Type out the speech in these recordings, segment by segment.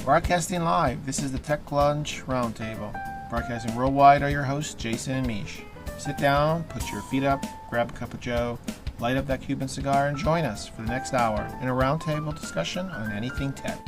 Broadcasting live, this is the Tech Lunch Roundtable. Broadcasting worldwide are your hosts, Jason and Mish. Sit down, put your feet up, grab a cup of joe, light up that Cuban cigar, and join us for the next hour in a roundtable discussion on anything tech.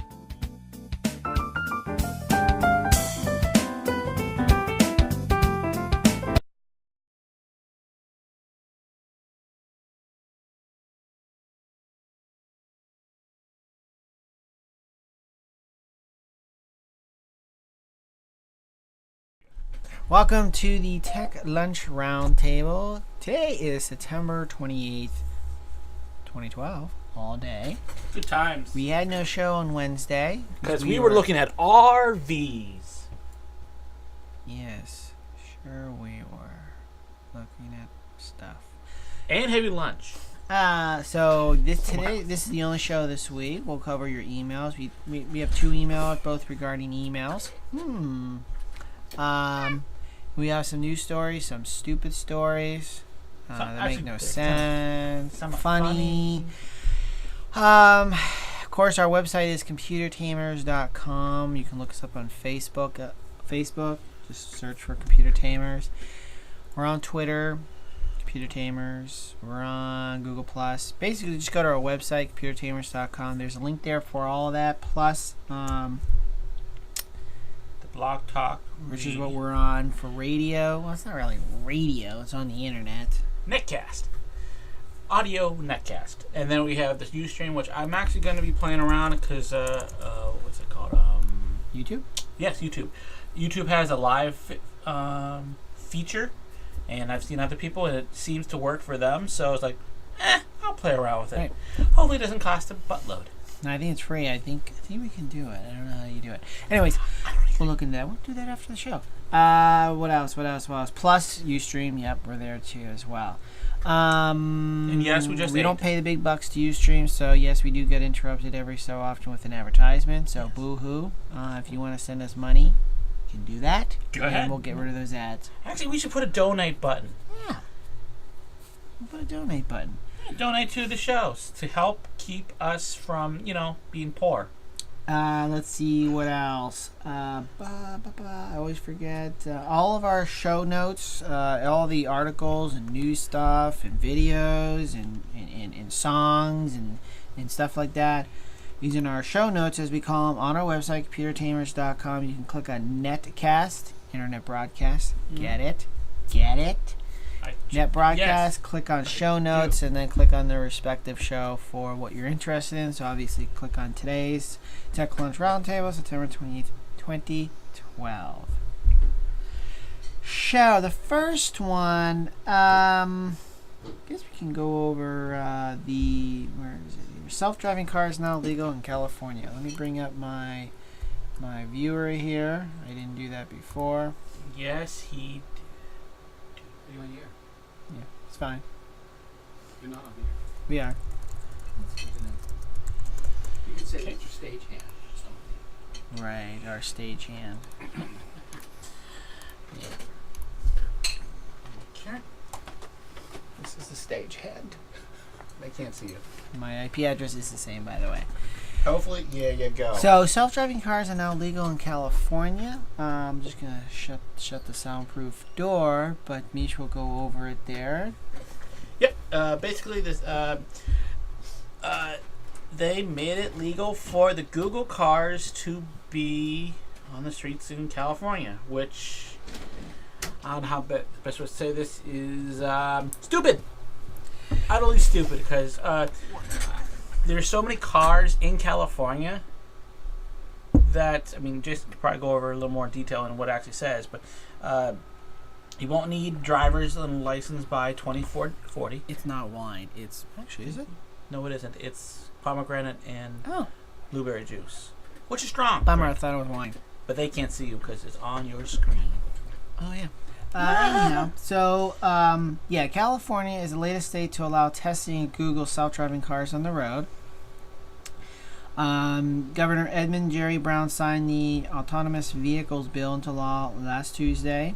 Welcome to the Tech Lunch Roundtable. Today is September 28th, 2012, all day. Good times. We had no show on Wednesday. Because we were looking at RVs. Yes, sure we were looking at stuff. And heavy lunch. So this is the only show this week. We'll cover your emails. We have two emails, both regarding emails. We have some news stories, some stupid stories that make no sense, some funny. Of course, our website is computertamers.com. You can look us up on Facebook. Just search for Computer Tamers. We're on Twitter, Computer Tamers. We're on Google+. Basically, just go to our website, computertamers.com. There's a link there for all of that, plus Blog Talk, which is what we're on for radio. Well, it's not really radio. It's on the internet. Netcast. Audio Netcast. And then we have the Ustream, which I'm actually going to be playing around because, what's it called? YouTube? Yes, YouTube. YouTube has a live feature, and I've seen other people, and it seems to work for them. So it's like, I'll play around with it. Right. Hopefully it doesn't cost a buttload. No, I think it's free. I think we can do it. I don't know how you do it. Anyways, we'll look into that. We'll do that after the show. What else? Plus Ustream. Yep, we're there too as well. And yes, we don't pay the big bucks to Ustream, so yes, we do get interrupted every so often with an advertisement. So boo-hoo. If you want to send us money, you can do that. Go ahead. And we'll get rid of those ads. Actually, we should put a donate button. Yeah. We'll put a donate button. Donate to the shows to help keep us from, being poor. Let's see what else. I always forget. All of our show notes, all the articles and news stuff and videos and songs and stuff like that. These are in our show notes, as we call them, on our website, computertamers.com. You can click on Netcast, Internet Broadcast. Get it? Net Broadcast, yes. Click on show notes, and then click on the respective show for what you're interested in. So obviously click on today's Tech Lunch Roundtable, September 28th, 2012. Show. The first one, I guess we can go over where is it? Self-driving cars now legal in California. Let me bring up my viewer here. I didn't do that before. Yes, he Are you on here? Yeah, it's fine. You're not on here. We are. You can say it's your stage hand. Right, our stage hand. Okay. This is the stage hand. They can't see you. My IP address is the same, by the way. Hopefully, yeah, you go. So, self-driving cars are now legal in California. I'm just gonna shut the soundproof door, but Mish will go over it there. Yep. Basically, this they made it legal for the Google cars to be on the streets in California, which I don't know how best way to say this is stupid. Utterly stupid, because there's so many cars in California that, Jason could probably go over a little more detail in what it actually says, but you won't need driver's license by 2040. It's not wine. It's actually, is it? No, it isn't. It's pomegranate and Oh, blueberry juice, which is strong. bummer. I thought it was wine. But they can't see you because it's on your screen. Oh yeah. Anyhow, so California is the latest state to allow testing of Google self-driving cars on the road. Governor Edmund Jerry Brown signed the Autonomous Vehicles Bill into law last Tuesday,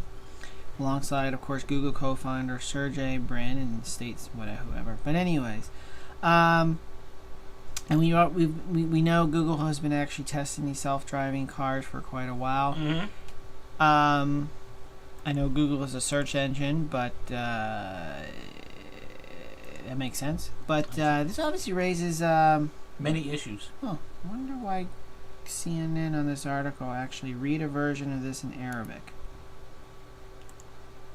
alongside, of course, Google co-founder Sergey Brin and states whoever. But anyways, And we know Google has been actually testing these self-driving cars for quite a while. Mm-hmm. I know Google is a search engine, but that makes sense. But this obviously raises many issues. I wonder why CNN on this article actually read a version of this in Arabic.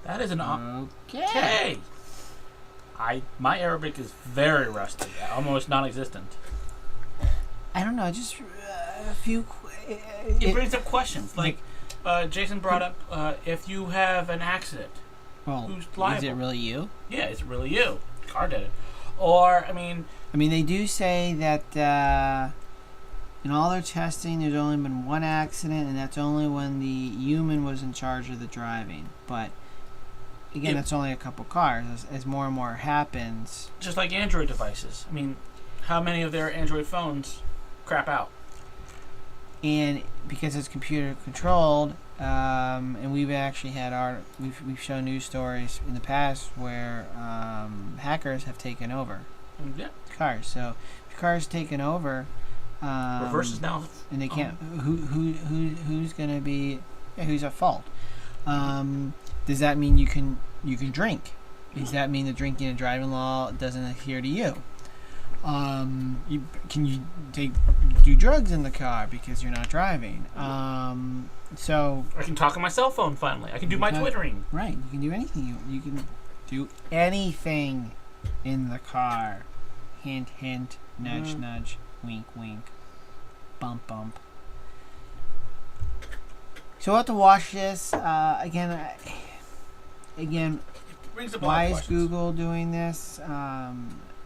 That is an okay. My Arabic is very rusty, almost non-existent. I don't know, just a few. It brings up questions like Jason brought up: if you have an accident, who's liable? Is it really you? Yeah, it's really you. The car did it. Or they do say that in all their testing, there's only been one accident, and that's only when the human was in charge of the driving. But again, that's only a couple cars. As more and more happens, just like Android devices. How many of their Android phones crap out? And because it's computer controlled, and we've actually had we've shown news stories in the past where hackers have taken over cars. So if cars taken over, reverse is now, and they can't. Who's gonna be? Who's at fault? Does that mean you can drink? Does that mean the drinking and driving law doesn't adhere to you? Can you do drugs in the car because you're not driving? So I can talk on my cell phone. Finally, I can do my twittering. Right, you can do anything. You can do anything in the car. Hint, hint. Nudge, nudge. Wink, wink. Bump, bump. So we'll have to watch this again. Why is Google doing this?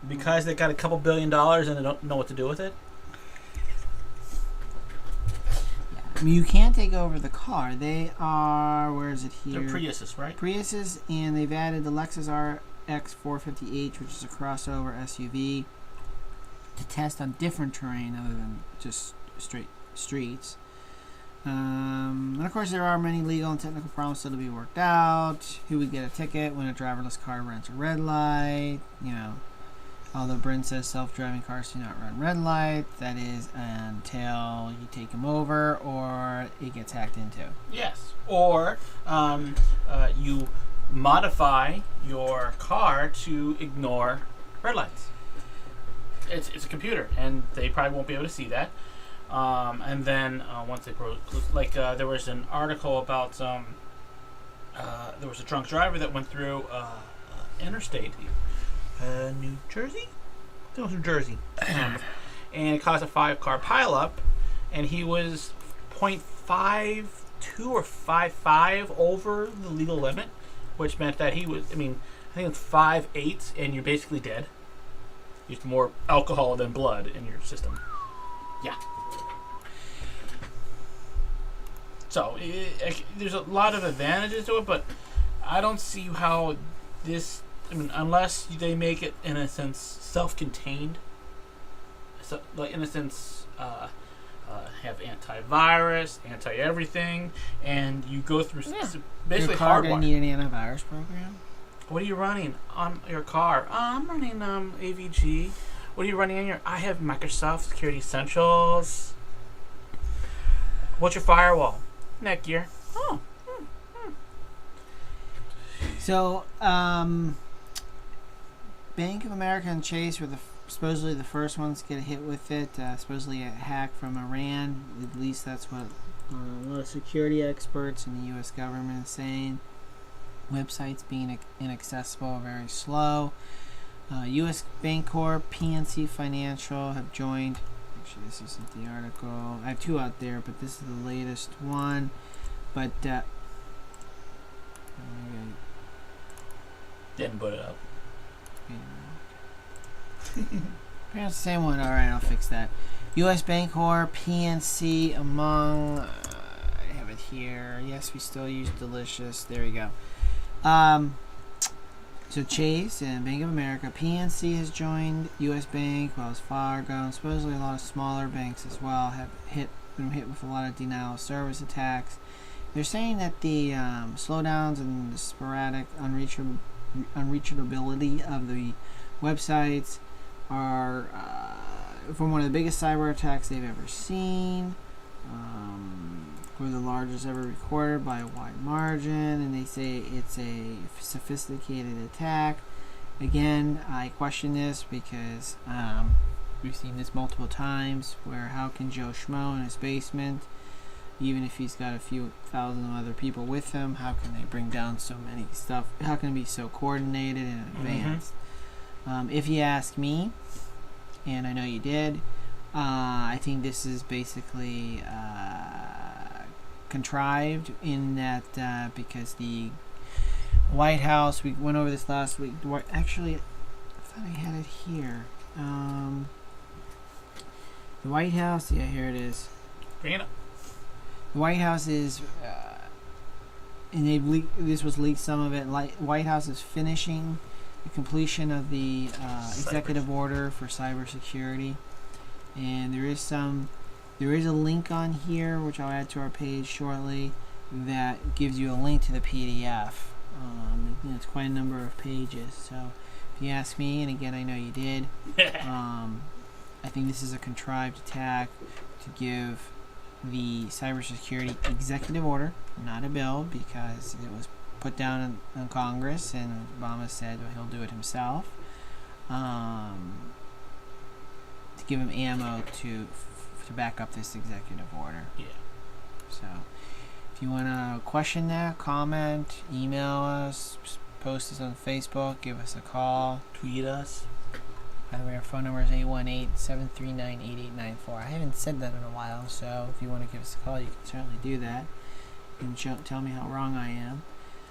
Because they got a couple $2 billion and they don't know what to do with it? Yeah. You can't take over the car. They are, where is it here? They're Priuses, right? Priuses, and they've added the Lexus RX 450h, which is a crossover SUV, to test on different terrain other than just straight streets. And of course, there are many legal and technical problems still to be worked out. Who would get a ticket when a driverless car runs a red light? Although Bryn says self-driving cars do not run red light, that is until you take them over or it gets hacked into. Yes. Or you modify your car to ignore red lights. It's a computer, and they probably won't be able to see that. And then once they there was an article about there was a drunk driver that went through interstate. New Jersey? I think it was New Jersey. And it caused a 5-car pileup, and he was 0.52 or 0.55 over the legal limit, which meant that he was, I think it's 5.8, and you're basically dead. Used more alcohol than blood in your system. Yeah. So, there's a lot of advantages to it, but I don't see how this... unless they make it, in a sense, self-contained. So, in a sense, have antivirus, anti-everything, and you go through basically your car hardware. Doesn't need an antivirus program? What are you running on your car? I'm running AVG. What are you running on your... I have Microsoft Security Essentials. What's your firewall? Netgear. Oh. So, Bank of America and Chase were supposedly the first ones to get hit with it. Supposedly a hack from Iran. At least that's what a lot of security experts in the U.S. government is saying. Websites being inaccessible, very slow. U.S. Bancorp, PNC Financial have joined. Actually, this isn't the article. I have two out there, but this is the latest one. But didn't put it up. It's the same one. All right, I'll fix that. U.S. Bancorp, PNC, among. I have it here. Yes, we still use Delicious. There we go. So Chase and Bank of America, PNC has joined U.S. Bank, Wells Fargo, and supposedly a lot of smaller banks as well have been hit with a lot of denial of service attacks. They're saying that the slowdowns and the sporadic unreachability of the websites are from one of the biggest cyber attacks they've ever seen. Were the largest ever recorded by a wide margin, and they say it's a sophisticated attack. Again, I question this because we've seen this multiple times, where how can Joe Schmo in his basement, even if he's got a few thousand other people with him, how can they bring down so many stuff? How can it be so coordinated in advance? If you ask me, and I know you did, I think this is basically contrived in that because the White House, we went over this last week. Actually, I thought I had it here. The White House, yeah, here it is. Bring it up. The White House is, and they've leaked, this was leaked, some of it. White House is finishing the completion of the executive order for cybersecurity, and there is a link on here which I'll add to our page shortly that gives you a link to the PDF. It's quite a number of pages. So if you ask me, and again I know you did, I think this is a contrived attack to give the cybersecurity executive order, not a bill, because it was put down in Congress, and Obama said he'll do it himself, to give him ammo to back up this executive order. Yeah. So, if you want to question that, comment, email us, post us on Facebook, give us a call, tweet us. By the way, our phone number is 818-739-8894. I haven't said that in a while, so if you want to give us a call, you can certainly do that. You can tell me how wrong I am.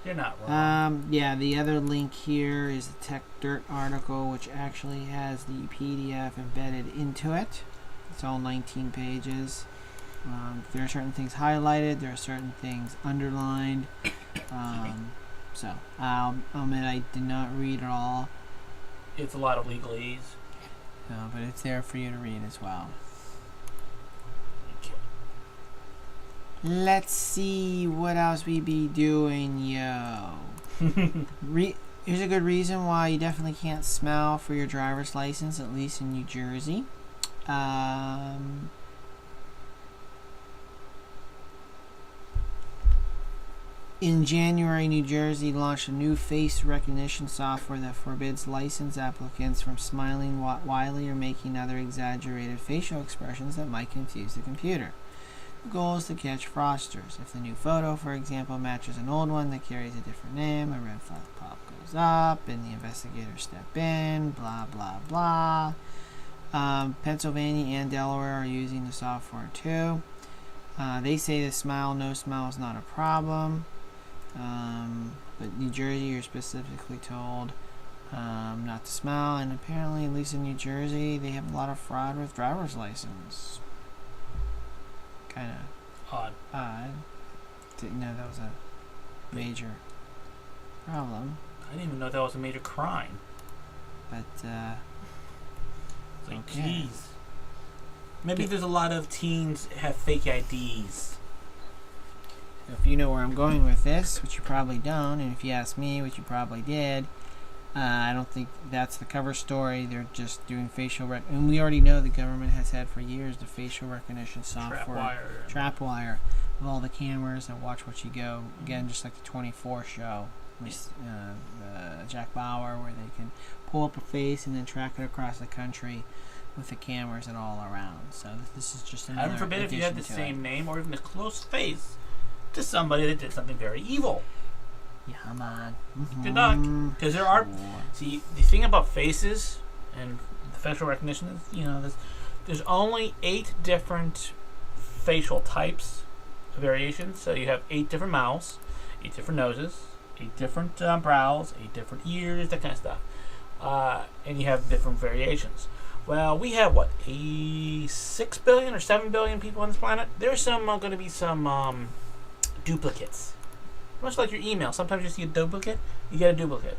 You're not wrong. Yeah, the other link here is the Tech Dirt article, which actually has the PDF embedded into it. It's all 19 pages. There are certain things highlighted. There are certain things underlined. So, I'll admit I did not read it all. It's a lot of legalese. No, but it's there for you to read as well. Okay. Let's see what else we be doing, yo. Here's a good reason why you definitely can't smell for your driver's license, at least in New Jersey. In January, New Jersey launched a new face recognition software that forbids license applicants from smiling wildly or making other exaggerated facial expressions that might confuse the computer. The goal is to catch fraudsters. If the new photo, for example, matches an old one that carries a different name, a red flag pop goes up, and the investigators step in, blah, blah, blah. Pennsylvania and Delaware are using the software too. They say the smile, no smile is not a problem. But New Jersey, you're specifically told not to smile, and apparently, at least in New Jersey, they have a lot of fraud with driver's license. Kind of odd. Didn't know that was a major problem. I didn't even know that was a major crime. But It's like, okay. jeez. Maybe there's a lot of teens have fake IDs. If you know where I'm going with this, which you probably don't, and if you ask me, which you probably did, I don't think that's the cover story. They're just doing facial and we already know the government has had for years the facial recognition software, Trapwire, of all the cameras that watch what you go. Again, just like the 24 show with Jack Bauer, where they can pull up a face and then track it across the country with the cameras and all around. So this is just another. Heaven forbid if you had the same name or even a close face to somebody that did something very evil. Yeah, man. Good luck. Because there are... See, the thing about faces and the facial recognition is, there's only 8 different facial types, variations. So you have 8 different mouths, 8 different noses, 8 different brows, 8 different ears, that kind of stuff. And you have different variations. Well, we have, 6 billion or 7 billion people on this planet? There's going to be some duplicates. Much like your email. Sometimes you see a duplicate, you get a duplicate.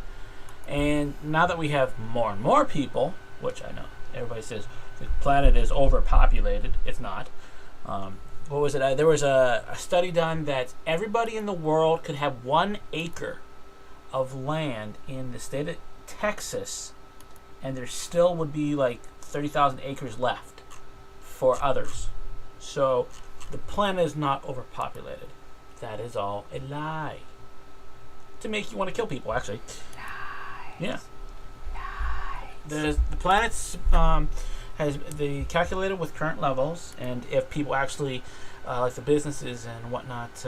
And now that we have more and more people, which I know everybody says the planet is overpopulated, it's not. What was it? There was a study done that everybody in the world could have 1 acre of land in the state of Texas, and there still would be like 30,000 acres left for others. So the planet is not overpopulated. That is all a lie. To make you want to kill people, actually. Nice. Yeah. Nice. The planet's has they calculated with current levels, and if people actually, like the businesses and whatnot,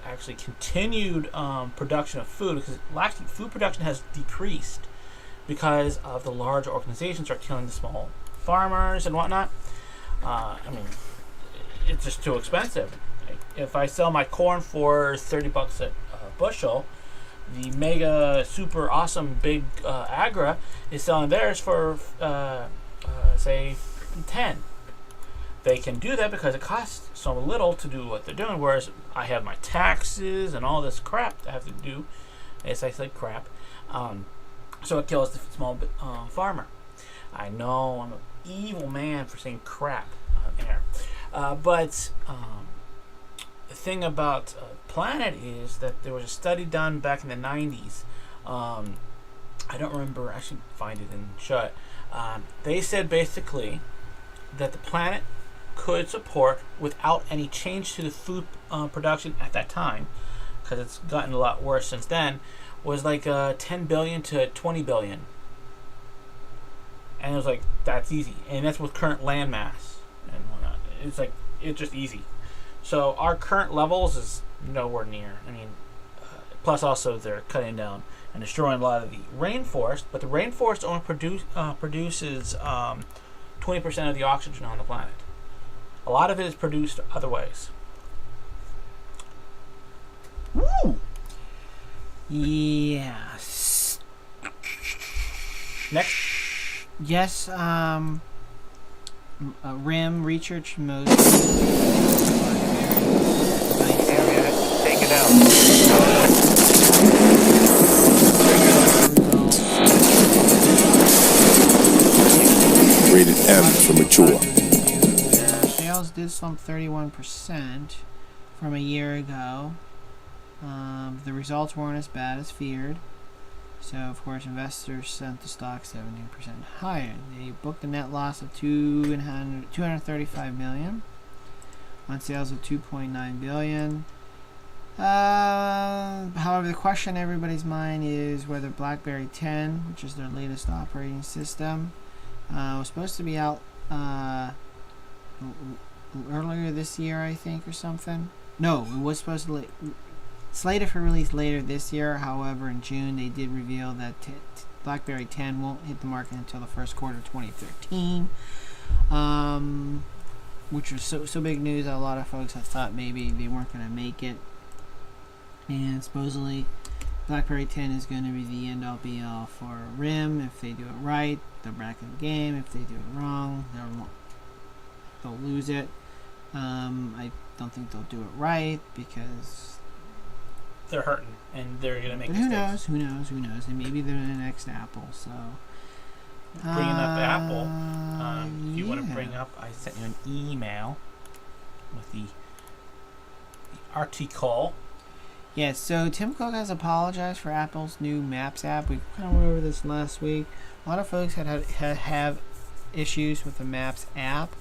actually continued production of food, because actually food production has decreased because of the large organizations are killing the small farmers and whatnot. I mean, it's just too expensive. Like, if I sell my corn for $30 a bushel, the mega super awesome big Agra is selling theirs for say 10. They can do that because it costs so little to do what they're doing, whereas I have my taxes and all this crap I have to do. As I say, crap. So it kills the small farmer. I know I'm an evil man for saying crap on air, but the thing about Planet is that there was a study done back in the 90s. I don't remember, I should find it and show it. They said basically that the planet could support, without any change to the food production at that time, because it's gotten a lot worse since then, was like 10 billion to 20 billion. And it was like, that's easy. And that's with current land mass and whatnot. It's like, it's just easy. So our current levels is nowhere near. I mean, plus also they're cutting down and destroying a lot of the rainforest, but the rainforest only produces 20% of the oxygen on the planet. A lot of it is produced other ways. Woo! Yes. Next. Yes, RIM research mode. Take it out. Rated M for mature. Sales did slump 31% from a year ago. The results weren't as bad as feared. So, of course, investors sent the stock 17% higher. They booked a net loss of $235 million on sales of $2.9 billion. However, the question in everybody's mind is whether BlackBerry 10, which is their latest operating system, was supposed to be out earlier this year, I think, or something. No, it was supposed to slated for release later this year. However, in June they did reveal that BlackBerry 10 won't hit the market until the first quarter of 2013, which was so big news that a lot of folks had thought maybe they weren't going to make it. And supposedly BlackBerry 10 is going to be the end-all be-all for RIM. If they do it right, they're back in the game. If they do it wrong, they'll lose it. I don't think they'll do it right because They're hurting, and they're going to make mistakes. mistakes. Who knows? And maybe they're the next Apple, so... Bringing up Apple, if you want to bring up, I sent you an email with the article. Yeah, so Tim Cook has apologized for Apple's new Maps app. We kind of went over this last week. A lot of folks have issues with the Maps app.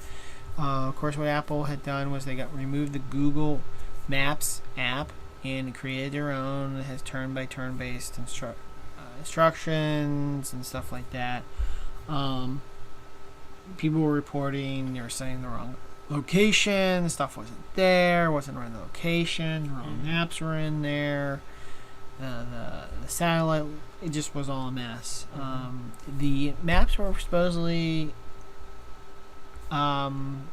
Of course, what Apple had done was they removed the Google Maps app and created their own. It has turn-by-turn based instructions and stuff like that. People were reporting they were saying the wrong location. The stuff wasn't there. Wasn't right the location. The wrong maps were in there. The satellite, it just was all a mess. The maps were supposedly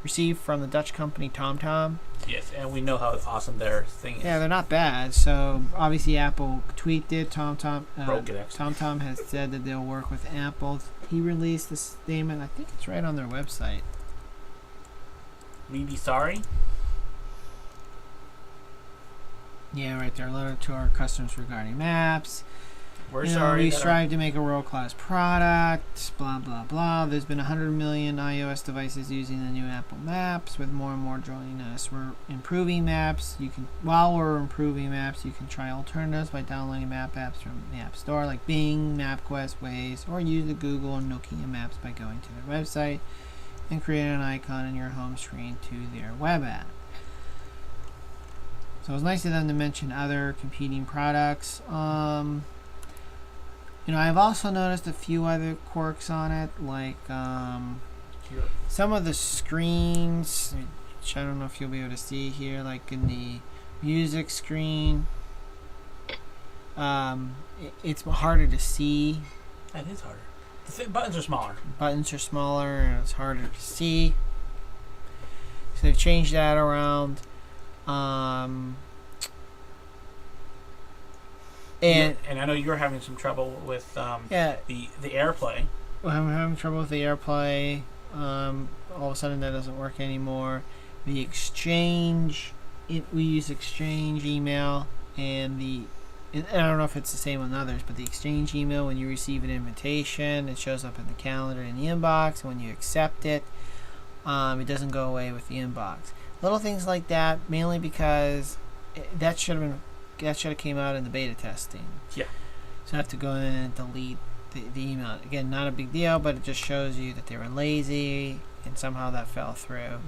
received from the Dutch company TomTom. Yes, and we know how awesome their thing is. Yeah, they're not bad. So obviously Apple tweaked it. TomTom Broke it, actually. TomTom has said that they'll work with Apple. He released the statement. I think it's right on their website. We be sorry. Yeah, right there. A letter to our customers regarding maps. We're You know, sorry. we that strive to make a world-class product, blah, blah, blah. There's been 100 million iOS devices using the new Apple Maps, with more and more joining us. We're improving maps. While we're improving maps, you can try alternatives by downloading map apps from the App Store, like Bing, MapQuest, Waze, or use the Google and Nokia Maps by going to their website and creating an icon in your home screen to their web app. So it was nice of them to mention other competing products. I've also noticed a few other quirks on it, like some of the screens, which I don't know if you'll be able to see here, like in the music screen. It's harder to see. It is harder. The buttons are smaller. Buttons are smaller, and it's harder to see. So they've changed that around. And I know you're having some trouble with the AirPlay. Well, I'm having trouble with the AirPlay. All of a sudden, that doesn't work anymore. The Exchange, we use Exchange email, and I don't know if it's the same on others, but the Exchange email, when you receive an invitation, it shows up in the calendar in the inbox. When you accept it, it doesn't go away with the inbox. Little things like that, mainly because that should have came out in the beta testing. Yeah. So I have to go in and delete the email. Again, not a big deal, but it just shows you that they were lazy, and somehow that fell through.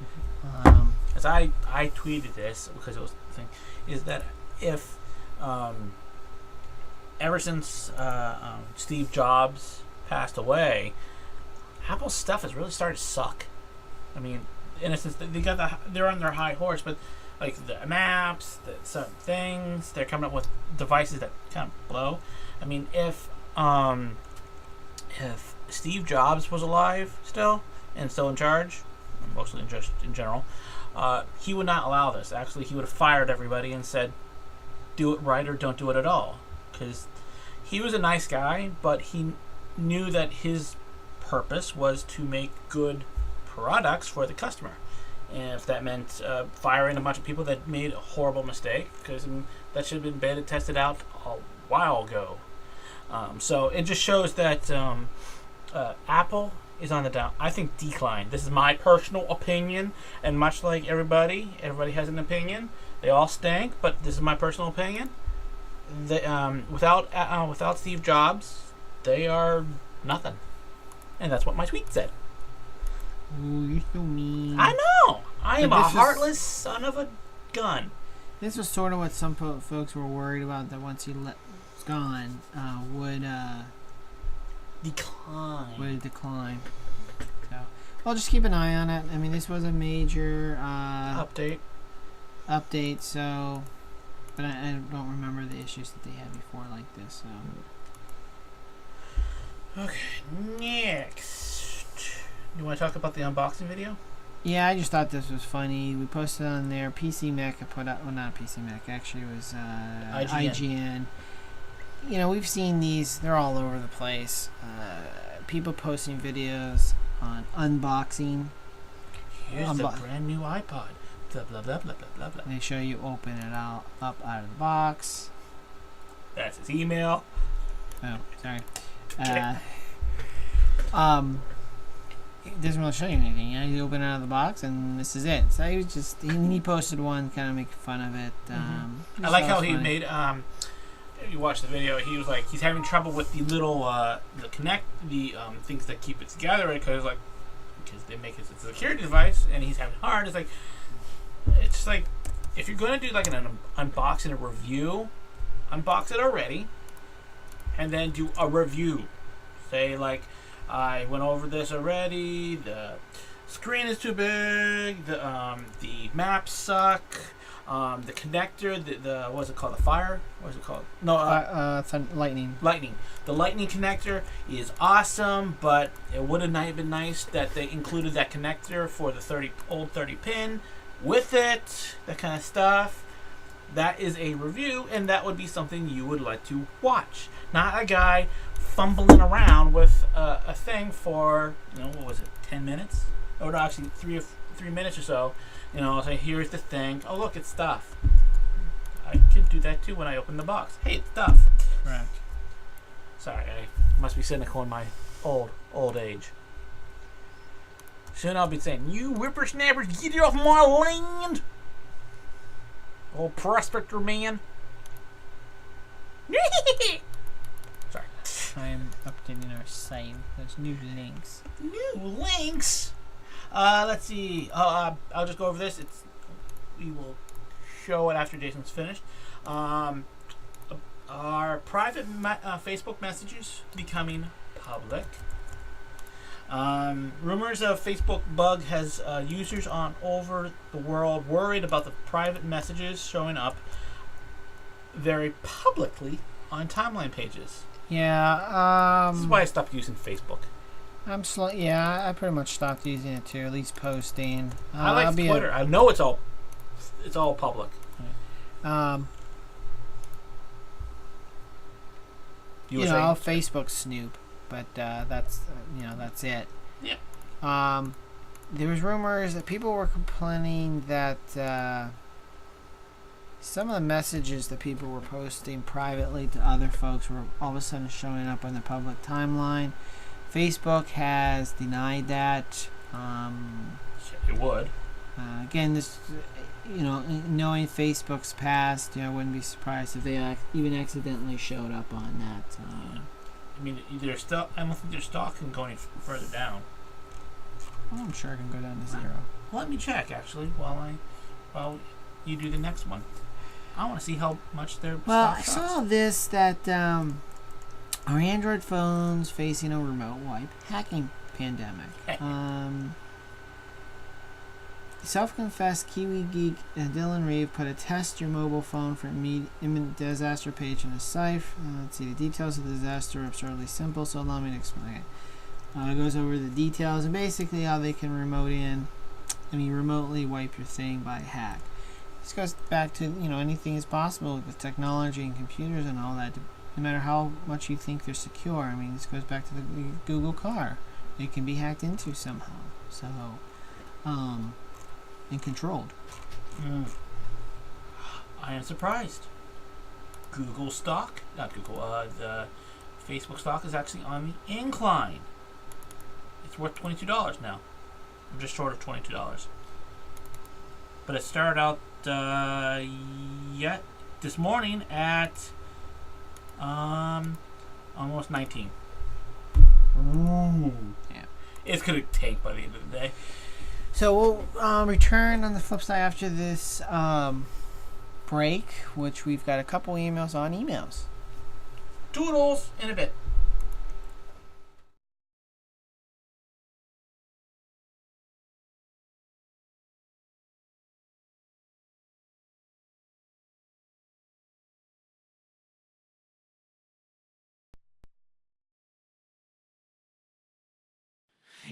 As I tweeted this because it was the thing, is that if ever since Steve Jobs passed away, Apple's stuff has really started to suck. I mean, in a sense, they're on their high horse, but like the maps, some things, they're coming up with devices that kind of blow. I mean, if Steve Jobs was alive still and still in charge, mostly just in general, he would not allow this. Actually, he would have fired everybody and said, do it right or don't do it at all. Because he was a nice guy, but he knew that his purpose was to make good products for the customer. And if that meant firing a bunch of people that made a horrible mistake, because that should have been beta tested out a while ago. So it just shows that Apple is on the down. I think decline. This is my personal opinion, and much like everybody has an opinion. They all stink, but this is my personal opinion. Without Steve Jobs, they are nothing, and that's what my tweet said. Ooh, you're so mean. I know. I am a heartless son of a gun. This was sort of what some folks were worried about, that once he was gone, would decline. So, well, just keep an eye on it. I mean, this was a major update. So, but I don't remember the issues that they had before like this. So. Okay, next. You want to talk about the unboxing video? Yeah, I just thought this was funny. We posted on there. PC Mac had put out, well, not PC Mac, actually it was IGN. You know, we've seen these, they're all over the place. People posting videos on unboxing. Here's the brand new iPod. Blah, blah, blah, blah, blah, blah. They show you open it up out of the box. That's his email. Oh, sorry. It doesn't really show you anything. You know, you open it out of the box, and this is it. So he posted one kind of making fun of it. I like how he made. If you watch the video, he was like, he's having trouble with the little things that keep it together, because they make it a security device, and he's having hard. It's like if you're gonna do like an unboxing, a review, unbox it already, and then do a review. Say like, I went over this already. The screen is too big. The maps suck. The connector, the what's it called? The Fire? What is it called? No, Lightning. Lightning. The Lightning connector is awesome, but it would have been nice that they included that connector for the old 30 pin with it. That kind of stuff. That is a review, and that would be something you would like to watch. Not a guy fumbling around with a thing for, what was it, 10 minutes? Or no, actually 3 minutes or so. Say, here's the thing. Oh, look, it's stuff. I could do that too when I open the box. Hey, it's stuff. Correct. Sorry, I must be cynical in my old age. Soon I'll be saying, "You whippersnappers, get off my land!" Old prospector man. Sorry. I am updating our site. There's new links. New links. Let's see. I'll just go over this. We will show it after Jason's finished. Our private Facebook messages becoming public. Rumors of Facebook bug has users on over the world worried about the private messages showing up very publicly on timeline pages. Yeah. This is why I stopped using Facebook. Yeah, I pretty much stopped using it too. At least posting. I like Twitter. I know it's all public. I'll Facebook snoop, but that's it. Yeah. There was rumors that people were complaining that some of the messages that people were posting privately to other folks were all of a sudden showing up on the public timeline. Facebook has denied that. It would. Again, this, knowing Facebook's past, I wouldn't be surprised if they even accidentally showed up on that. I mean, I don't think their stock can go any further down. Well, I'm sure it can go down to zero. Let me check actually while you do the next one. I want to see how much their Well, stock I saw drops. this that our Android phones facing a remote wipe hacking pandemic. Self-confessed Kiwi geek Dylan Reeve put a test your mobile phone for imminent disaster page in a site. Let's see, the details of the disaster are absurdly simple, so allow me to explain it. It goes over the details and basically how they can remotely wipe your thing by hack. This goes back to, anything is possible with technology and computers and all that, no matter how much you think they're secure. This goes back to the Google car. It can be hacked into somehow. So, and controlled. I am surprised. Google stock, not Google, the Facebook stock is actually on the incline. It's worth $22 now. I'm just short of $22. But it started out this morning at almost 19. Ooh. Yeah. It's gonna tank by the end of the day. So we'll return on the flip side after this break, which we've got a couple emails on emails. Toodles in a bit.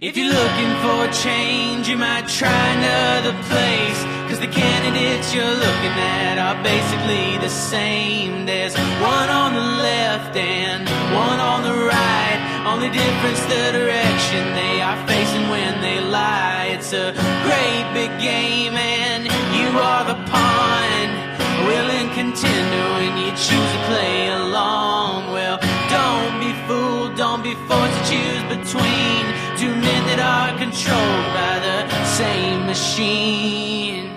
If you're looking for a change, you might try another place. Cause the candidates you're looking at are basically the same. There's one on the left and one on the right. Only difference the direction they are facing when they lie. It's a great big game and you are the pawn, willing contender when you choose to play along. Well, don't be fooled, don't be forced to choose between two men that are controlled by the same machine.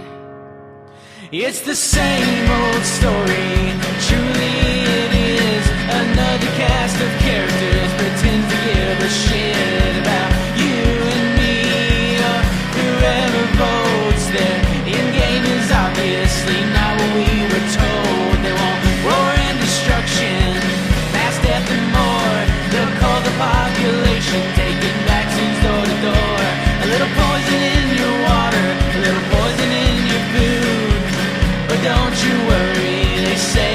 It's the same old story, truly it is. Another cast of characters pretends to give a shit about you and me or whoever votes. Their end game is obviously not what we were told. They want war and destruction, mass death and more. They'll call the population, taking vaccines door to door. A little poison in your water, a little poison in your food. But don't you worry, they say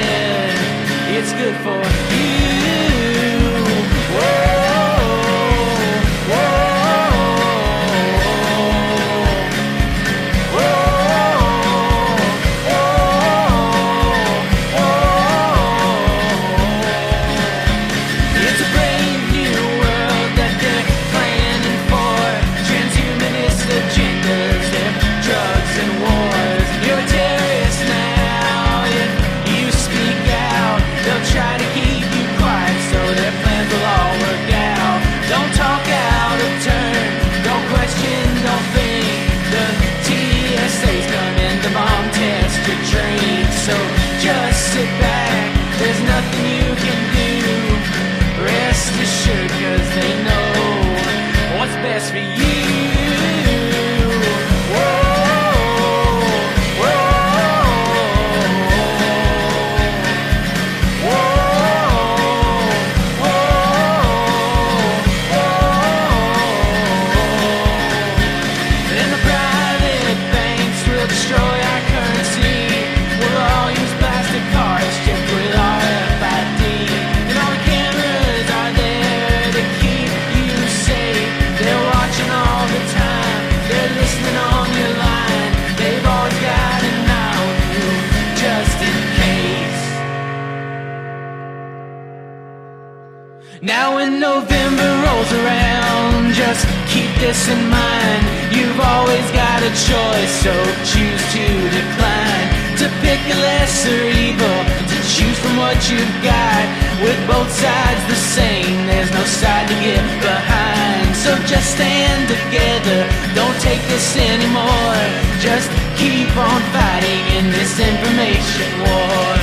Now when November rolls around, just keep this in mind. You've always got a choice, so choose to decline. To pick a lesser evil, to choose from what you've got. With both sides the same, there's no side to get behind. So just stand together, don't take this anymore. Just keep on fighting in this information war.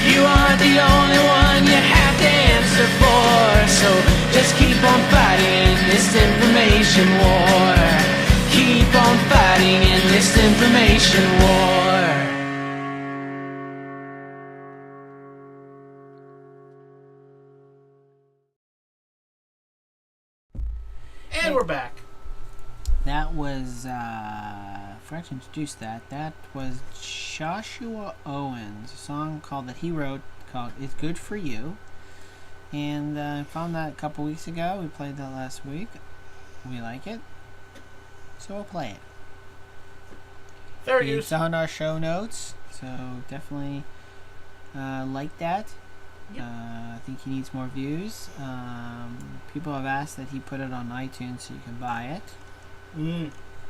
You aren't the only one you have to answer for. So just keep on fighting in this information war. Keep on fighting in this information war. And we're back. That was, forgot to introduce that. That was Joshua Owens, a song that he wrote called It's Good For You. And I found that a couple weeks ago. We played that last week. We like it. So we'll play it. There it It's is. on our show notes. So definitely like that. Yep. I think he needs more views. People have asked that he put it on iTunes so you can buy it.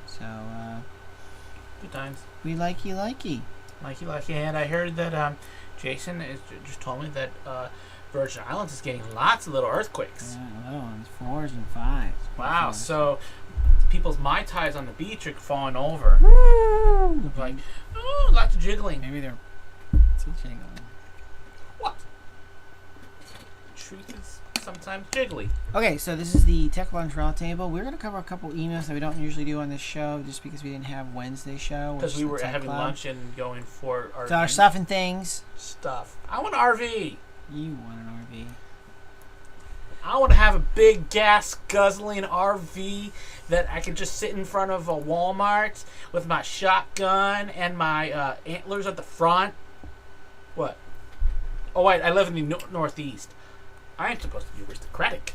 So, Good times. we likey. Likey. And I heard that Jason just told me that Virgin Islands is getting lots of little earthquakes. Little ones, 4s and 5s. Wow. So people's Mai Tais on the beach are falling over. Like, oh, lots of jiggling. Maybe they're teaching them. What? Truth is sometimes jiggly. Okay, so this is the Tech Lunch Roundtable. We're going to cover a couple emails that we don't usually do on this show just because we didn't have Wednesday show. Because we which is were the Tech having Club. lunch and going for our So our stuff and things. stuff. I want an RV. You want an RV. I want to have a big gas guzzling RV that I can just sit in front of a Walmart with my shotgun and my antlers at the front. What? Oh wait, I live in the Northeast. I ain't supposed to be aristocratic.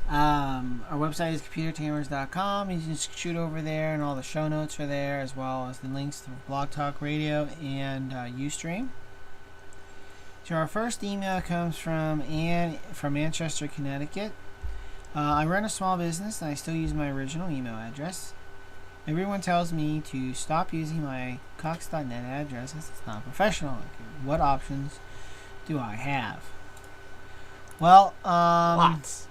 Our website is computertamers.com. You can just shoot over there, and all the show notes are there, as well as the links to Blog Talk Radio and Ustream. So our first email comes from Ann from Manchester, Connecticut. I run a small business, and I still use my original email address. Everyone tells me to stop using my cox.net address as it's not professional. What options do I have? Well, Lots.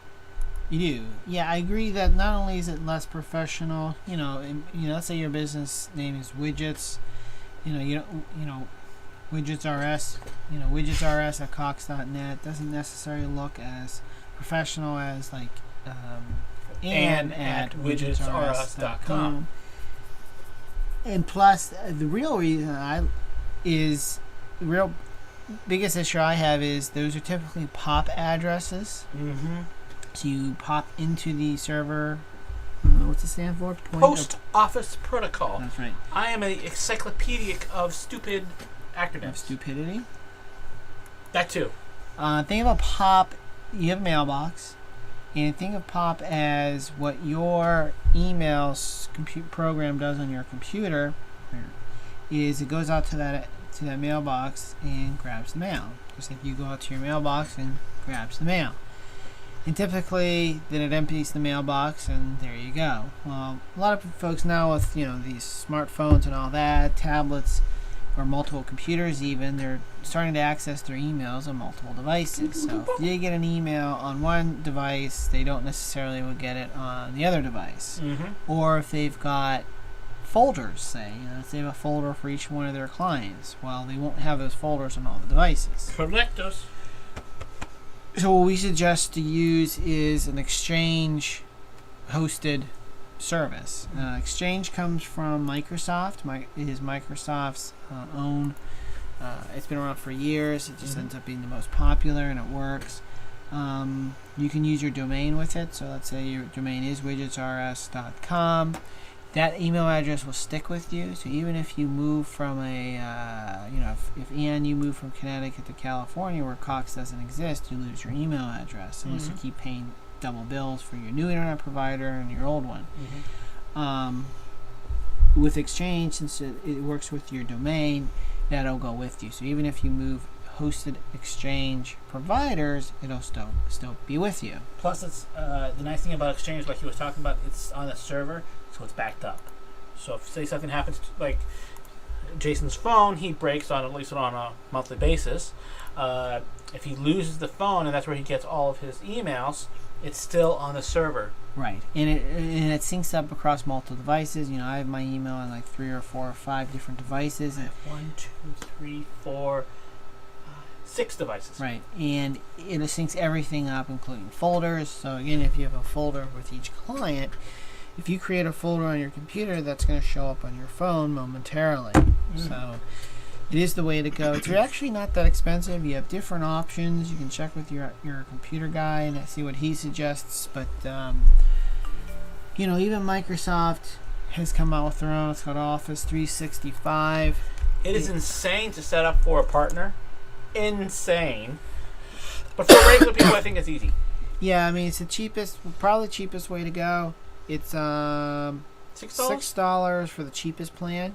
You do. Yeah, I agree that not only is it less professional, let's say your business name is Widgets, Widgets RS, Widgets RS at cox.net doesn't necessarily look as professional as like and at widgetsrs.com. And plus, the real reason real biggest issue I have is those are typically POP addresses. Mm-hmm. So you pop into the server. What's it stand for? Post Office Protocol. That's right. I am an encyclopedic of stupid acronyms. Of stupidity. That too. Think about POP. You have a mailbox, and think of POP as what your email program does on your computer. Is it goes out to that mailbox and grabs the mail. Just like you go out to your mailbox and grabs the mail. And typically, then it empties the mailbox, and there you go. Well, a lot of folks now with these smartphones and all that, tablets, or multiple computers even, they're starting to access their emails on multiple devices. So if they get an email on one device, they don't necessarily will get it on the other device. Mm-hmm. Or if they've got folders, say, if they have a folder for each one of their clients, well, they won't have those folders on all the devices. Correctos. So what we suggest to use is an Exchange hosted service. Exchange comes from Microsoft. It is Microsoft's own. It's been around for years. It just ends up being the most popular, and it works. You can use your domain with it. So let's say your domain is widgetsrs.com. That email address will stick with you. So even if you move from if Ann, you move from Connecticut to California where Cox doesn't exist, you lose your email address unless you keep paying double bills for your new internet provider and your old one. With Exchange, since it works with your domain, that'll go with you. So even if you move hosted Exchange providers, it'll still be with you. Plus, it's the nice thing about Exchange, like he was talking about, it's on a server, so it's backed up. So if say something happens, like Jason's phone, he breaks on at least on a monthly basis. If he loses the phone, and that's where he gets all of his emails, it's still on the server. Right, and it syncs up across multiple devices. You know, I have my email on like 3 or 4 or 5 different devices. I have 1, 2, 3, 4, 6 devices. Right, and it syncs everything up, including folders. So again, if you have a folder with each client, if you create a folder on your computer, that's going to show up on your phone momentarily. So it is the way to go. It's actually not that expensive. You have different options. You can check with your computer guy and see what he suggests. But you know, even Microsoft has come out with their own. It's called Office 365. It is insane to set up for a partner. Insane. But for regular people, I think it's easy. Yeah, I mean, it's the cheapest, probably cheapest way to go. It's $6 for the cheapest plan.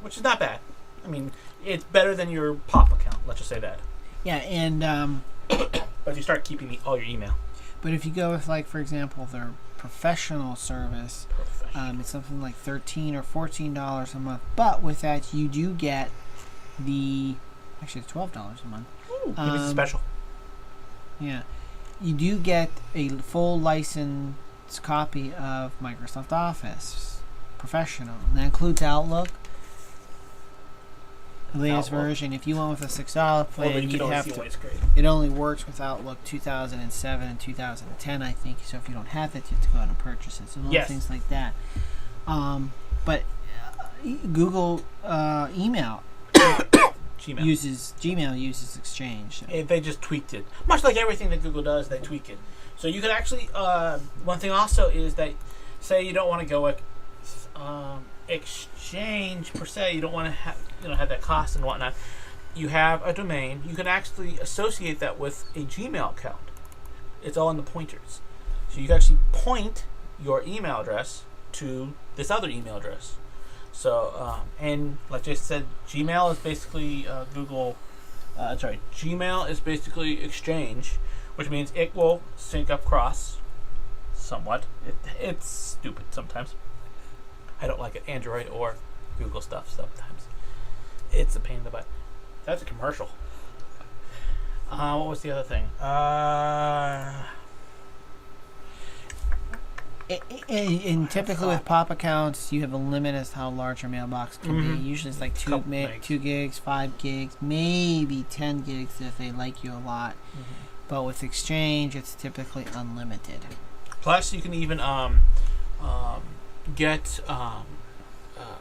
Which is not bad. I mean, it's better than your POP account. Let's just say that. Yeah, and but you start keeping all your email. But if you go with, like, for example, their professional service, it's something like $13 or $14 a month. But with that, you do get actually it's $12 a month. Maybe it's special. Yeah, you do get a full license copy of Microsoft Office Professional, and that includes Outlook. The latest version. If you went with a $6 plan, you'd have to. It only works with Outlook 2007 and 2010, I think. So if you don't have it, you have to go out and purchase it. So little things like that. But Google email Gmail uses Exchange. So. They just tweaked it, much like everything that Google does. They tweak it. So you could actually. One thing also is that, say you don't want to go with Exchange per se. You don't want to have that cost and whatnot. You have a domain. You can actually associate that with a Gmail account. It's all in the pointers. So you can actually point your email address to this other email address. So and like Jason said, Gmail is basically Gmail is basically Exchange, which means it will sync up cross somewhat. It's stupid sometimes. I don't like it. Android or Google stuff sometimes. It's a pain in the butt. That's a commercial. What was the other thing? And typically with POP accounts, you have a limit as to how large your mailbox can be. Usually it's like 2 gigs, 5 gigs, maybe 10 gigs if they like you a lot. But with Exchange, it's typically unlimited. Plus, you can even get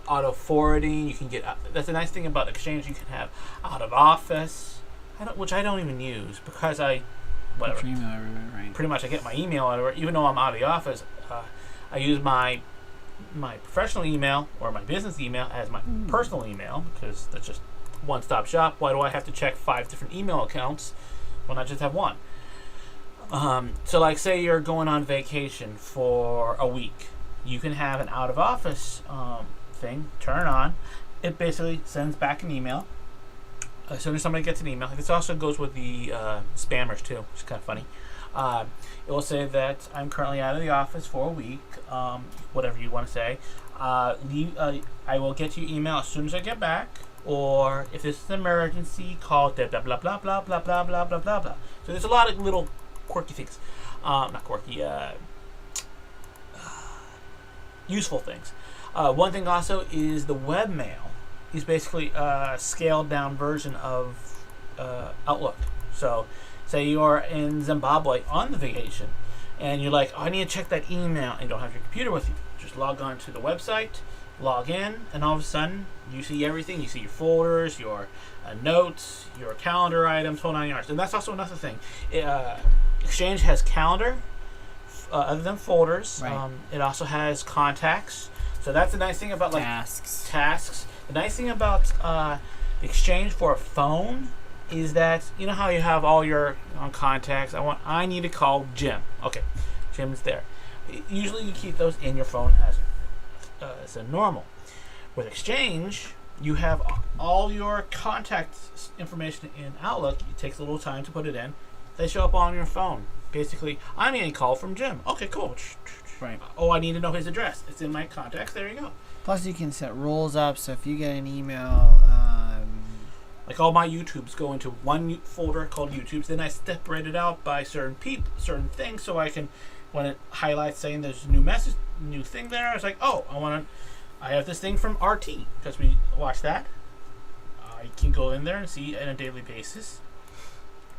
auto forwarding. You can get that's the nice thing about Exchange. You can have out of office, which I don't even use because whatever. Pretty much, I get my email everywhere, even though I'm out of the office. I use my professional email or my business email as my personal email because that's just one-stop shop. Why do I have to check 5 different email accounts when I just have one? So, like, say you're going on vacation for a week, you can have an out-of-office thing turn on. It basically sends back an email as soon as somebody gets an email. This also goes with the spammers too, which is kind of funny. It will say that I'm currently out of the office for a week, whatever you want to say. I will get you email as soon as I get back, or if this is an emergency, call blah blah blah blah blah blah blah blah blah blah blah. So there's a lot of little quirky things, not quirky, useful things. One thing also is the webmail is basically a scaled down version of Outlook. So say you're in Zimbabwe on the vacation and you're like, I need to check that email, and you don't have your computer with you. Just log on to the website, log in, and all of a sudden you see everything. You see your folders, your notes, your calendar items, whole 9 yards. And that's also another thing. Exchange has calendar other than folders. Right. It also has contacts. So that's the nice thing about tasks. The nice thing about Exchange for a phone is that you know how you have all your contacts. I need to call Jim. Okay, Jim's there. Usually you keep those in your phone as a normal. With Exchange, you have all your contact information in Outlook. It takes a little time to put it in. They show up on your phone. Basically, I'm getting a call from Jim. Okay, cool. Right. Oh, I need to know his address. It's in my contacts. There you go. Plus, you can set rules up. So if you get an email, like all my YouTubes go into one folder called YouTubes. Then I separate it out by certain certain things, so I can, when it highlights saying there's a new message, new thing there, it's like, oh, I have this thing from RT because we watch that. I can go in there and see it on a daily basis.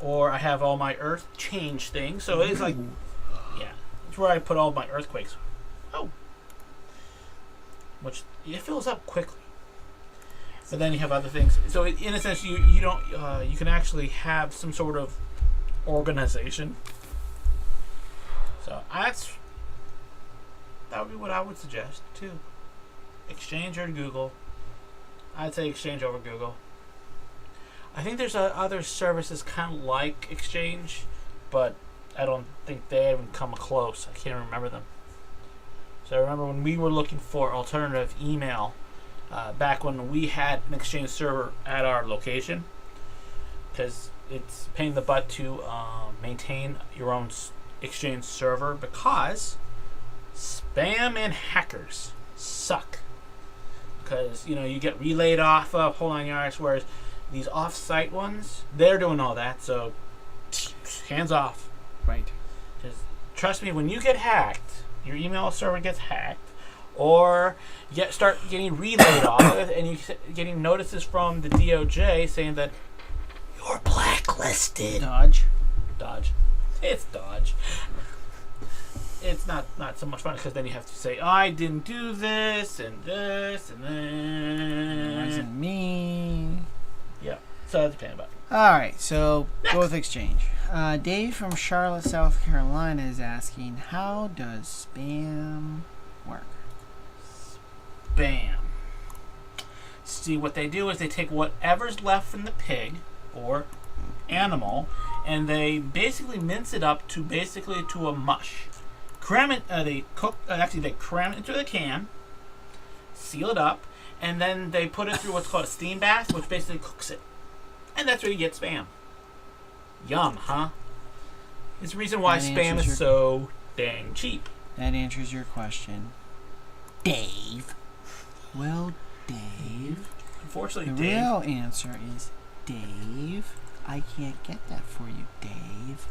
Or I have all my Earth change things, so it's like, yeah, it's where I put all my earthquakes. Oh, which it fills up quickly. But then you have other things. So in a sense, you don't you can actually have some sort of organization. So that would be what I would suggest too. Exchange or Google. I'd say Exchange over Google. I think there's other services kind of like Exchange, but I don't think they even come close. I can't remember them. So I remember when we were looking for alternative email, back when we had an Exchange server at our location, because it's a pain in the butt to maintain your own Exchange server because spam and hackers suck. Because you get relayed off of whole 9 yards, whereas these off-site ones, they're doing all that. So hands off. right. Because trust me, when you get hacked, your email server gets hacked, or start getting relayed off of, and you're getting notices from the DOJ saying that you're blacklisted. Dodge. It's Dodge. It's not so much fun because then you have to say, I didn't do this and this and then. It wasn't me. Yeah. So that's a pain about it. All right, so go with Exchange. Dave from Charlotte, South Carolina is asking, how does spam work? Spam. See, what they do is they take whatever's left from the pig or animal, and they basically mince it up to a mush. Cram it. They cram it into the can, seal it up, and then they put it through what's called a steam bath, which basically cooks it. And that's where you get spam. Yum, huh? It's the reason why spam is so dang cheap. That answers your question, Dave. Well, Dave. Unfortunately, the Dave. real answer is Dave. I can't get that for you, Dave.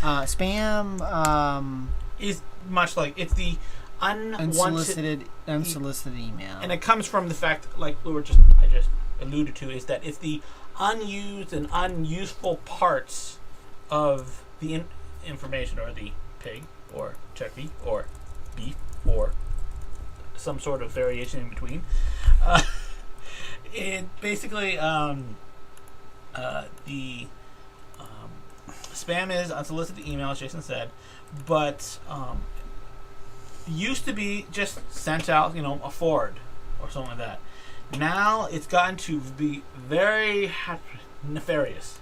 Spam is much like it's the unsolicited email, and it comes from the fact, like I just alluded to, is that it's the unused and unuseful parts of the information, or the pig, or turkey, or beef, or some sort of variation in between. It basically the spam is unsolicited email, as Jason said, but used to be just sent out, a forward or something like that. Now it's gotten to be very nefarious.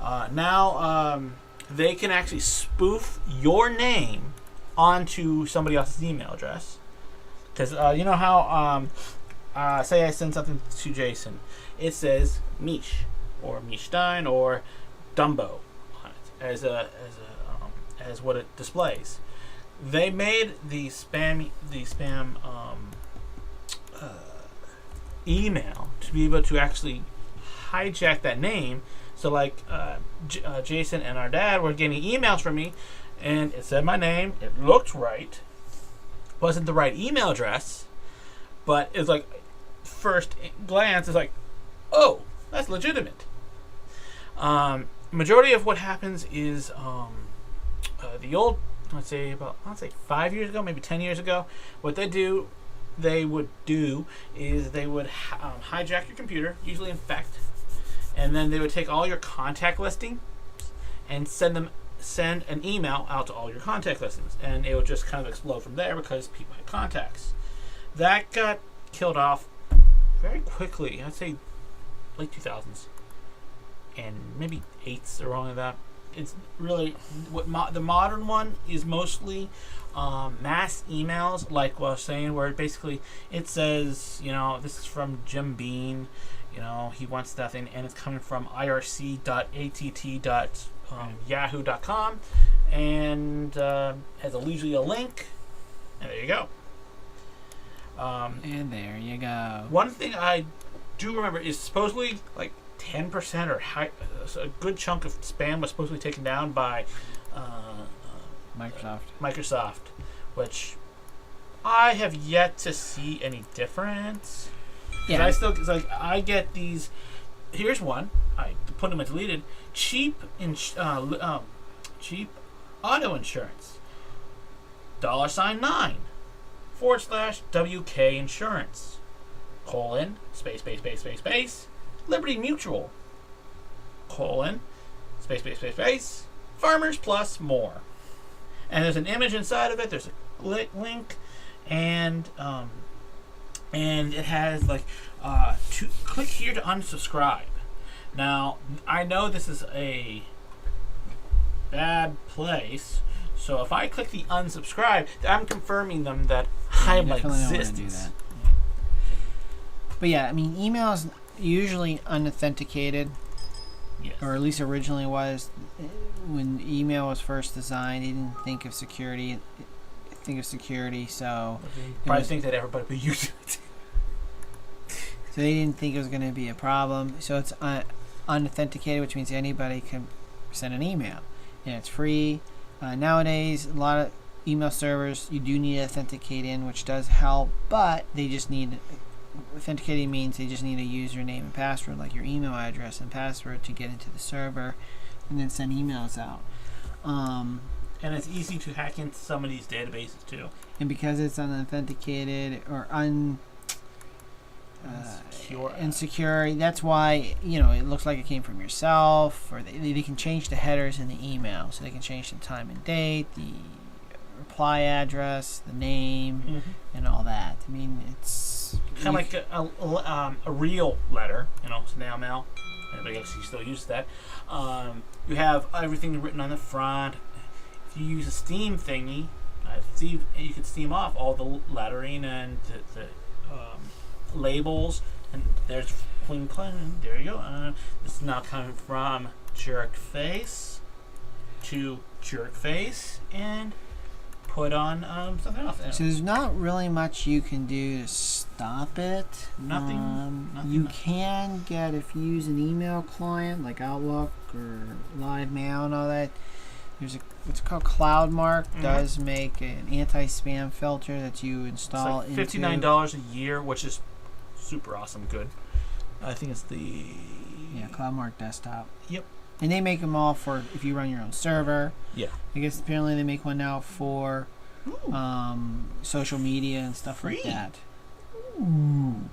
Now they can actually spoof your name onto somebody else's email address. Because you know how, say I send something to Jason, it says Mish or Mishstein or Dumbo on it as what it displays. They made the spam email to be able to actually hijack that name. So like Jason and our dad were getting emails from me, and it said my name. It looked right. Wasn't the right email address, but it's like first glance it's like, oh, that's legitimate. Majority of what happens is the old, I'd say 5 years ago, maybe 10 years ago, what they would do is they would hijack your computer, usually infect, and then they would take all your contact listings and send an email out to all your contact listings, and it would just kind of explode from there because people had contacts. That got killed off very quickly. I'd say late 2000s and maybe 8s or only that. it's really what the modern one is mostly mass emails, like what I was saying, where basically it says, this is from Jim Bean, he wants that thing, and it's coming from irc.att.yahoo.com, and has usually a link, and there you go. And there you go. One thing I do remember is supposedly like 10% or a good chunk of spam was supposedly taken down by Microsoft, which I have yet to see any difference. Yeah, I get these. Here's one. I put them in deleted. Cheap auto insurance. $9 / WK insurance. // Liberty Mutual. // Farmers Plus more. And there's an image inside of it. There's a link, and it has to click here to unsubscribe. Now I know this is a bad place, so if I click the unsubscribe, I'm confirming them that I'm existence. But yeah, I mean, email is usually unauthenticated. Yes. Or at least originally was. When email was first designed, they didn't think of security. So I think that everybody would use it. So they didn't think it was going to be a problem. So it's unauthenticated, which means anybody can send an email, and it's free. Nowadays, a lot of email servers you do need to authenticate in, which does help, but they just need. Authenticating means they just need a username and password, like your email address and password, to get into the server and then send emails out. And it's easy to hack into some of these databases too. And because it's unauthenticated or insecure, that's why it looks like it came from yourself, or they can change the headers in the email, so they can change the time and date, the reply address, the name, and all that. I mean, it's kind of like a real letter, snail mail. Everybody actually still uses that. You have everything written on the front. If you use a Steam thingy, you can steam off all the lettering and the labels. And there's clean. There you go. This is now coming from Jerkface to Jerkface and put on something else. So there's not really much you can do to stop it. Nothing. You can get, if you use an email client like Outlook or Live Mail and all that, there's what's called CloudMark does make an anti-spam filter that you install. It's like $59 a year, which is super awesome good. I think it's the CloudMark Desktop. Yep. And they make them all for if you run your own server. Yeah. I guess apparently they make one now for social media and stuff like that. Ooh.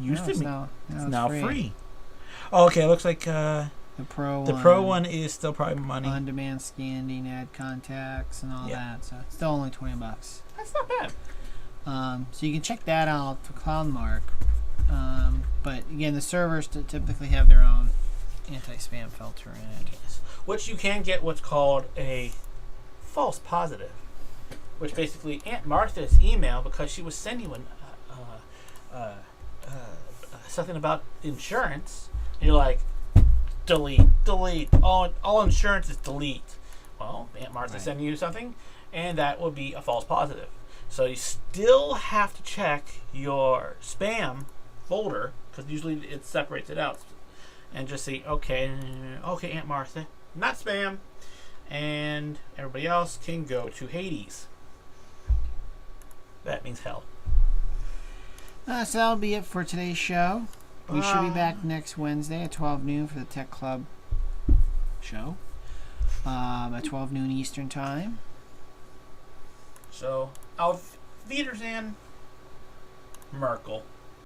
It's now free. Oh, okay, it looks like the Pro one is still probably money. On-demand scanning, add contacts, and all that. So it's still only $20. That's not bad. So you can check that out for CloudMark. But again, the servers typically have their own anti-spam filter in it. Yes. Which you can get what's called a false positive, which basically Aunt Martha's email, because she was sending you something about insurance, and you're like, delete. All insurance is delete. Well, Aunt Martha's sending you something, and that would be a false positive. So you still have to check your spam folder, because usually it separates it out, and just say, okay, Aunt Martha, not spam, and everybody else can go to Hades. That means hell. So that'll be it for today's show. We should be back next Wednesday at 12 noon for the Tech Club show. At 12 noon Eastern Time. So, auf Wiedersehen, Merkel.